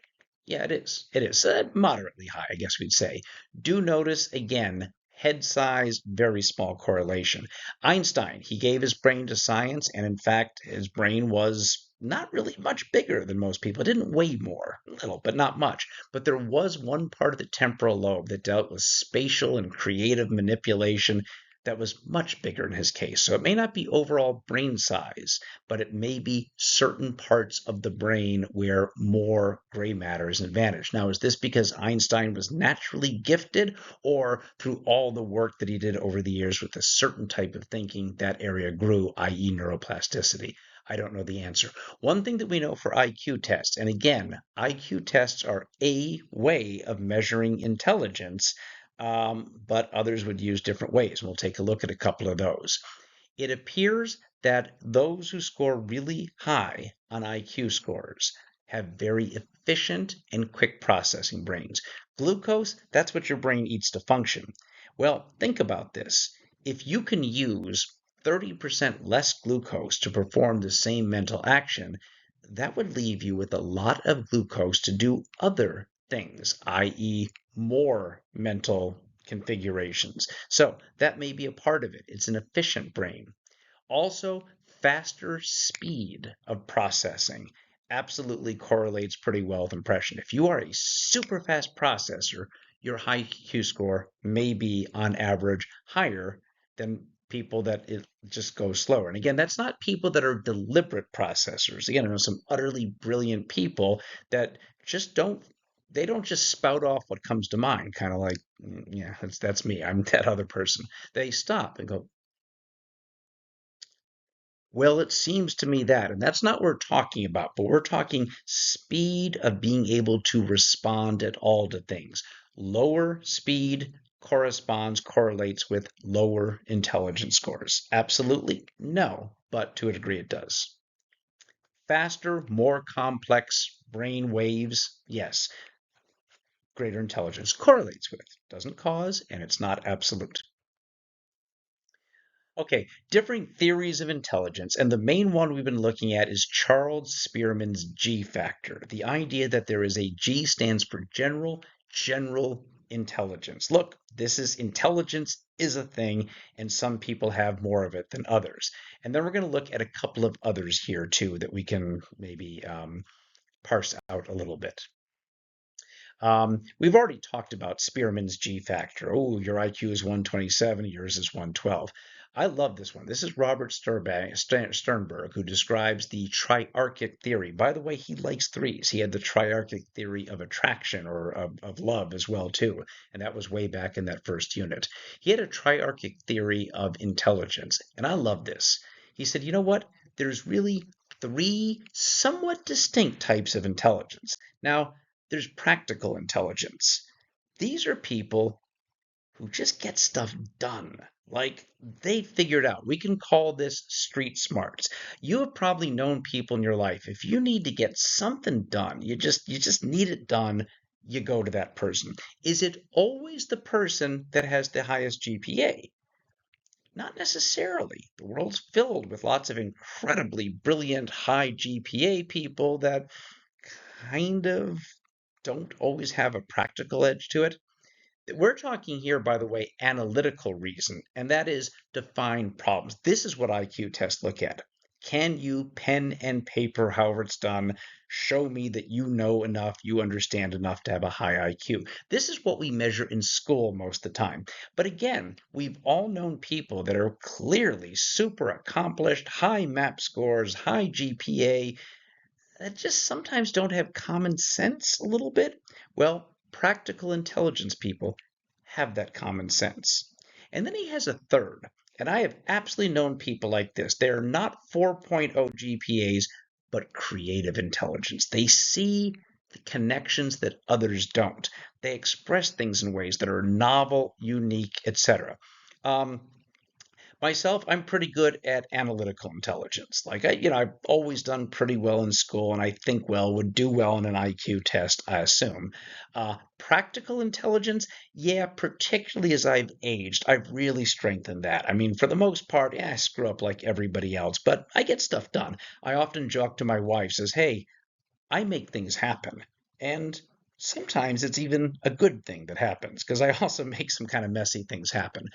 S1: Yeah, it is. It is moderately high, I guess we'd say. Do notice again, head size, very small correlation. Einstein, he gave his brain to science, and in fact, his brain was not really much bigger than most people. It didn't weigh more, a little, but not much. But there was one part of the temporal lobe that dealt with spatial and creative manipulation that was much bigger in his case. So it may not be overall brain size, but it may be certain parts of the brain where more gray matter is an advantage. Now, is this because Einstein was naturally gifted, or through all the work that he did over the years with a certain type of thinking, that area grew, i.e., neuroplasticity? I don't know the answer. One thing that we know for IQ tests, and again, IQ tests are a way of measuring intelligence, but others would use different ways. We'll take a look at a couple of those. It appears that those who score really high on IQ scores have very efficient and quick processing brains. Glucose, that's what your brain eats to function. Well, think about this. If you can use 30% less glucose to perform the same mental action, that would leave you with a lot of glucose to do other things, i.e., more mental configurations. So that may be a part of it. It's an efficient brain. Also, faster speed of processing absolutely correlates pretty well with impression. If you are a super fast processor, your high Q score may be on average higher than people that it just goes slower. And again, that's not people that are deliberate processors. Again, I know some utterly brilliant people that just they don't just spout off what comes to mind, kind of like, yeah, that's me. I'm that other person. They stop and go, well, it seems to me that, and that's not what we're talking about, but we're talking speed of being able to respond at all to things. Lower speed correlates with lower intelligence scores. Absolutely no, but to a degree it does. Faster, more complex brain waves, yes, greater intelligence correlates with. Doesn't cause, and it's not absolute. Okay, differing theories of intelligence, and the main one we've been looking at is Charles Spearman's G factor. The idea that there is a G stands for general intelligence. Look, this is intelligence is a thing, and some people have more of it than others. And then we're going to look at a couple of others here too that we can maybe parse out a little bit. We've already talked about Spearman's G factor. Oh, your IQ is 127, yours is 112. I love this one. This is Robert Sternberg, who describes the triarchic theory. By the way, he likes threes. He had the triarchic theory of attraction or of love as well, too. And that was way back in that first unit. He had a triarchic theory of intelligence. And I love this. He said, you know what? There's really three somewhat distinct types of intelligence. Now, there's practical intelligence. These are people who just get stuff done. Like they figured out. We can call this street smarts. You have probably known people in your life. If you need to get something done, you just need it done, you go to that person. Is it always the person that has the highest GPA? Not necessarily. The world's filled with lots of incredibly brilliant high GPA people that kind of don't always have a practical edge to it. We're talking here, by the way, analytical reason, and that is to find problems. This is what IQ tests look at. Can you pen and paper, however it's done, show me that you know enough, you understand enough to have a high IQ? This is what we measure in school most of the time. But again, we've all known people that are clearly super accomplished, high MAP scores, high GPA, that just sometimes don't have common sense a little bit. Well, practical intelligence people have that common sense. And then he has a third. And I have absolutely known people like this. They are not 4.0 GPAs, but creative intelligence. They see the connections that others don't. They express things in ways that are novel, unique, etc. Myself, I'm pretty good at analytical intelligence. I've always done pretty well in school, and I think well, would do well in an IQ test, I assume. Practical intelligence, yeah, particularly as I've aged, I've really strengthened that. I mean, for the most part, yeah, I screw up like everybody else, but I get stuff done. I often joke to my wife, says, "Hey, I make things happen." And sometimes it's even a good thing that happens because I also make some kind of messy things happen.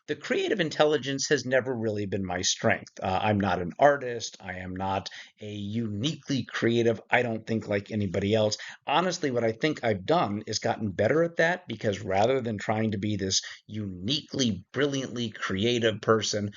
S1: The creative intelligence has never really been my strength. I'm not an artist. I am not a uniquely creative, I don't think like anybody else. Honestly, what I think I've done is gotten better at that because rather than trying to be this uniquely, brilliantly creative person,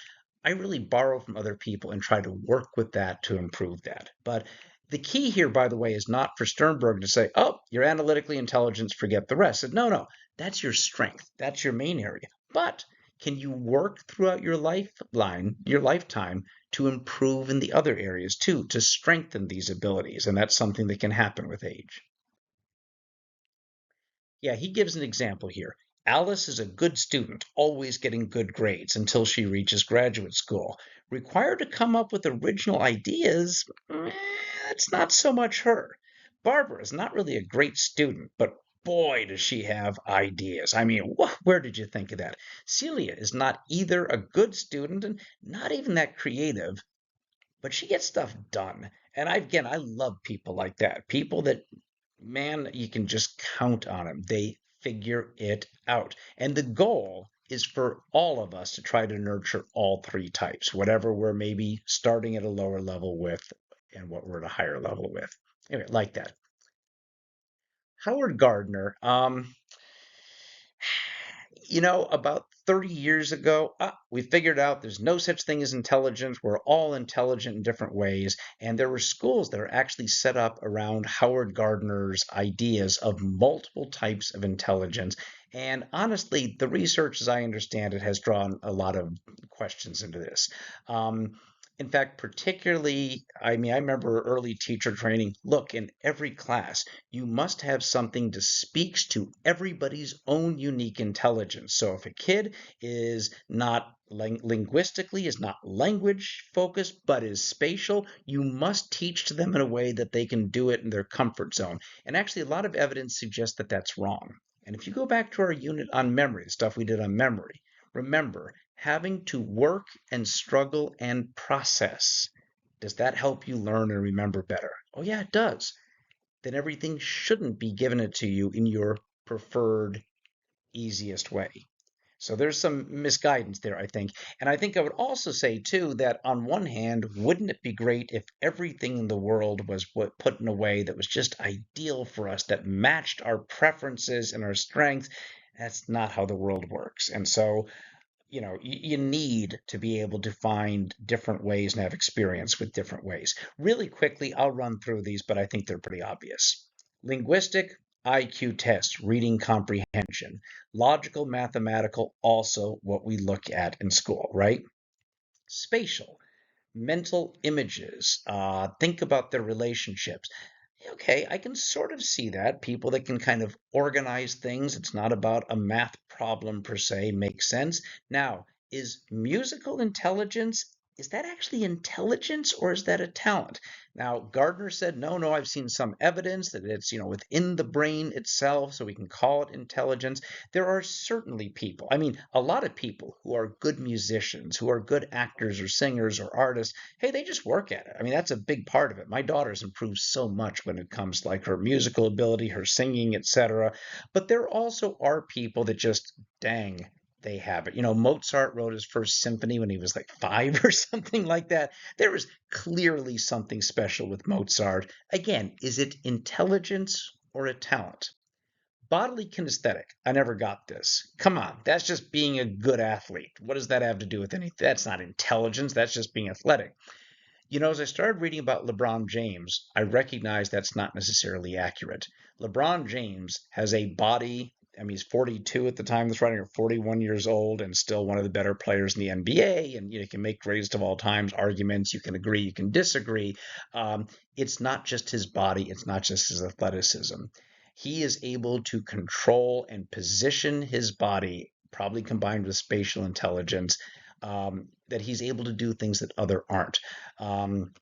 S1: I really borrow from other people and try to work with that to improve that. But the key here, by the way, is not for Sternberg to say, oh, you're analytically intelligent, forget the rest. No, no, that's your strength. That's your main area. But can you work throughout your lifetime, to improve in the other areas too, to strengthen these abilities? And that's something that can happen with age. Yeah, he gives an example here. Alice is a good student, always getting good grades until she reaches graduate school. Required to come up with original ideas, that's not so much her. Barbara is not really a great student, but boy, does she have ideas. I mean, where did you think of that? Celia is not either a good student and not even that creative, but she gets stuff done. And I love people like that. People that, man, you can just count on them. They figure it out. And the goal is for all of us to try to nurture all three types, whatever we're maybe starting at a lower level with and what we're at a higher level with. Anyway, like that. Howard Gardner, about 30 years ago, we figured out there's no such thing as intelligence. We're all intelligent in different ways. And there were schools that are actually set up around Howard Gardner's ideas of multiple types of intelligence. And honestly, the research, as I understand it, has drawn a lot of questions into this. In fact, particularly, I mean, I remember early teacher training. Look, in every class, you must have something that speaks to everybody's own unique intelligence. So if a kid is not linguistically, is not language focused, but is spatial, you must teach to them in a way that they can do it in their comfort zone. And actually, a lot of evidence suggests that that's wrong. And if you go back to our unit on memory, the stuff we did on memory, remember, Having to work and struggle and process. Does that help you learn and remember better? Oh, yeah, it does. Then everything shouldn't be given it to you in your preferred, easiest way. So there's some misguidance there, I think. And I think I would also say, too, that on one hand, wouldn't it be great if everything in the world was put in a way that was just ideal for us, that matched our preferences and our strengths? That's not how the world works. And so, you need to be able to find different ways and have experience with different ways. Really quickly, I'll run through these, but I think they're pretty obvious. Linguistic, IQ test, reading comprehension. Logical, mathematical, also what we look at in school, right? Spatial, mental images. Think about their relationships. Okay, I can sort of see that. People that can kind of organize things. It's not about a math problem per se, makes sense. Now, is musical intelligence, is that actually intelligence or is that a talent? Now, Gardner said, no, no, I've seen some evidence that it's, within the brain itself, so we can call it intelligence. There are certainly people, I mean, a lot of people who are good musicians, who are good actors or singers or artists. Hey, they just work at it. I mean, that's a big part of it. My daughter's improved so much when it comes like her musical ability, her singing, etc. But there also are people that just, dang, they have it. Mozart wrote his first symphony when he was like 5 or something like that. There was clearly something special with Mozart. Again, is it intelligence or a talent? Bodily kinesthetic. I never got this. Come on, that's just being a good athlete. What does that have to do with anything? That's not intelligence, that's just being athletic. As I started reading about LeBron James, I recognized that's not necessarily accurate. LeBron James has a body, I mean, he's 42 at the time of this writing, or 41 years old, and still one of the better players in the NBA. And you can make greatest of all times arguments. You can agree, you can disagree. It's not just his body, it's not just his athleticism. He is able to control and position his body, probably combined with spatial intelligence, that he's able to do things that other aren't. Um,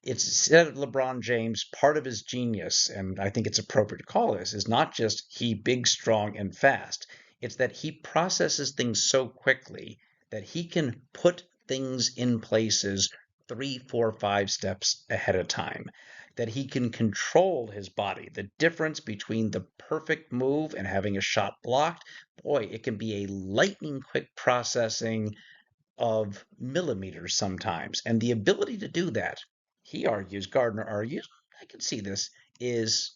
S1: it's said of LeBron James, part of his genius, and I think it's appropriate to call this, is not just he big, strong, and fast. It's that he processes things so quickly that he can put things in places 3, 4, 5 steps ahead of time. That he can control his body. The difference between the perfect move and having a shot blocked, boy, it can be a lightning quick processing of millimeters sometimes. And the ability to do that, he argues, Gardner argues, I can see this, is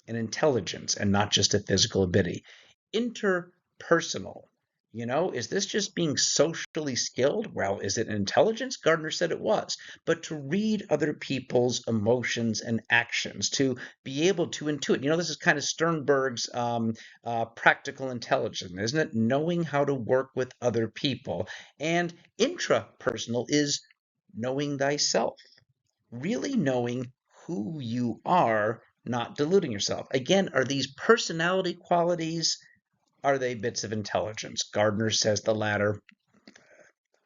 S1: an intelligence and not just a physical ability. Interpersonal. Is this just being socially skilled? Well, is it intelligence? Gardner said it was. But to read other people's emotions and actions, to be able to intuit, this is kind of Sternberg's practical intelligence, isn't it? Knowing how to work with other people. And intrapersonal is knowing thyself, really knowing who you are, not deluding yourself. Again, are these personality qualities? Are they bits of intelligence? Gardner says the latter.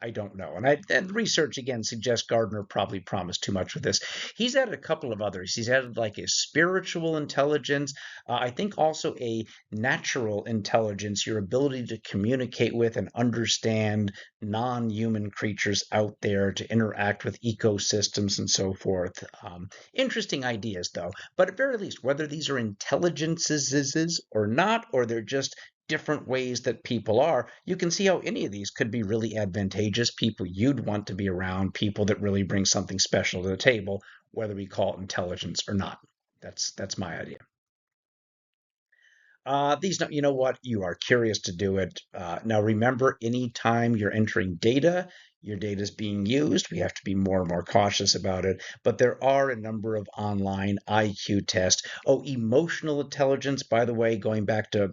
S1: I don't know. And research again suggests Gardner probably promised too much with this. He's added a couple of others. He's added like a spiritual intelligence. I think also a natural intelligence, your ability to communicate with and understand non-human creatures out there, to interact with ecosystems and so forth. Interesting ideas, though. But at very least, whether these are intelligences or not, or they're just different ways that people are, you can see how any of these could be really advantageous. People you'd want to be around, people that really bring something special to the table, whether we call it intelligence or not. That's my idea. These, you know what? You are curious to do it. Now, remember, anytime you're entering data, your data is being used. We have to be more and more cautious about it. But there are a number of online IQ tests. Oh, emotional intelligence, by the way, going back to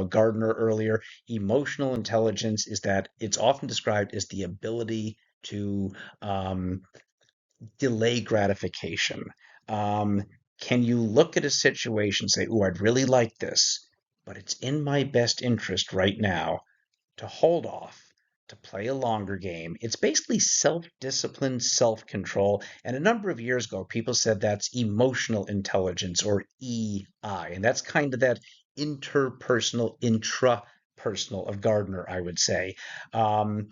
S1: Gardner earlier, emotional intelligence is that it's often described as the ability to delay gratification. Um, can you look at a situation and say, "Oh, I'd really like this, but it's in my best interest right now to hold off, to play a longer game." It's basically self-discipline, self-control. And a number of years ago, people said that's emotional intelligence, or EI. And that's kind of that interpersonal, intrapersonal personal of Gardner, I would say. Um,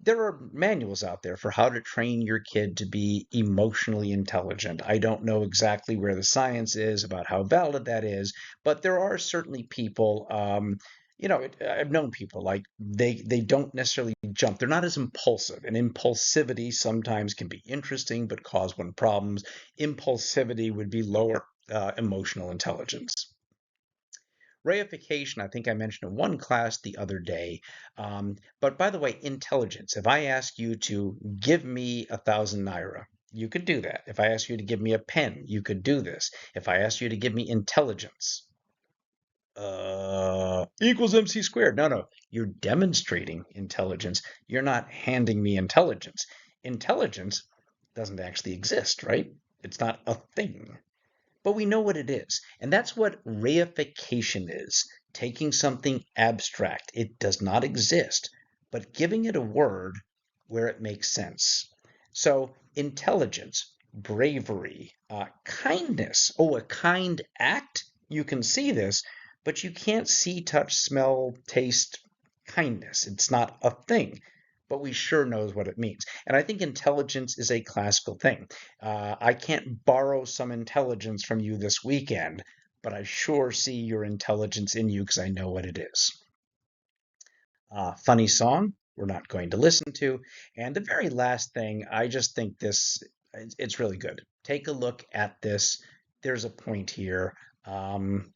S1: there are manuals out there for how to train your kid to be emotionally intelligent. I don't know exactly where the science is about how valid that is, but there are certainly people. I've known people like they don't necessarily jump. They're not as impulsive, and impulsivity sometimes can be interesting but cause one problems. Impulsivity would be lower emotional intelligence. Reification, I think I mentioned in one class the other day. But by the way, intelligence. If I ask you to give me 1,000 naira, you could do that. If I ask you to give me a pen, you could do this. If I ask you to give me intelligence, equals MC squared. No, no, you're demonstrating intelligence. You're not handing me intelligence. Intelligence doesn't actually exist, right? It's not a thing. But we know what it is. And that's what reification is, taking something abstract. It does not exist, but giving it a word where it makes sense. So, intelligence, bravery, kindness. Oh, a kind act? You can see this, but you can't see, touch, smell, taste kindness. It's not a thing, but we sure knows what it means. And I think intelligence is a classical thing. I can't borrow some intelligence from you this weekend, but I sure see your intelligence in you because I know what it is. Funny song we're not going to listen to. And the very last thing, I just think it's really good. Take a look at this. There's a point here. Um,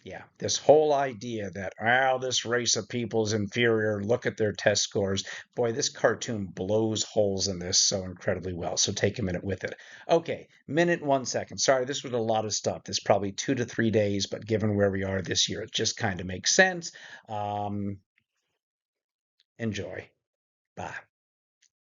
S1: yeah, this whole idea that, this race of people is inferior, look at their test scores. Boy, this cartoon blows holes in this so incredibly well. So take a minute with it. Okay, minute 1 second. Sorry, this was a lot of stuff. This is probably 2 to 3 days, but given where we are this year, it just kind of makes sense. Enjoy. Bye.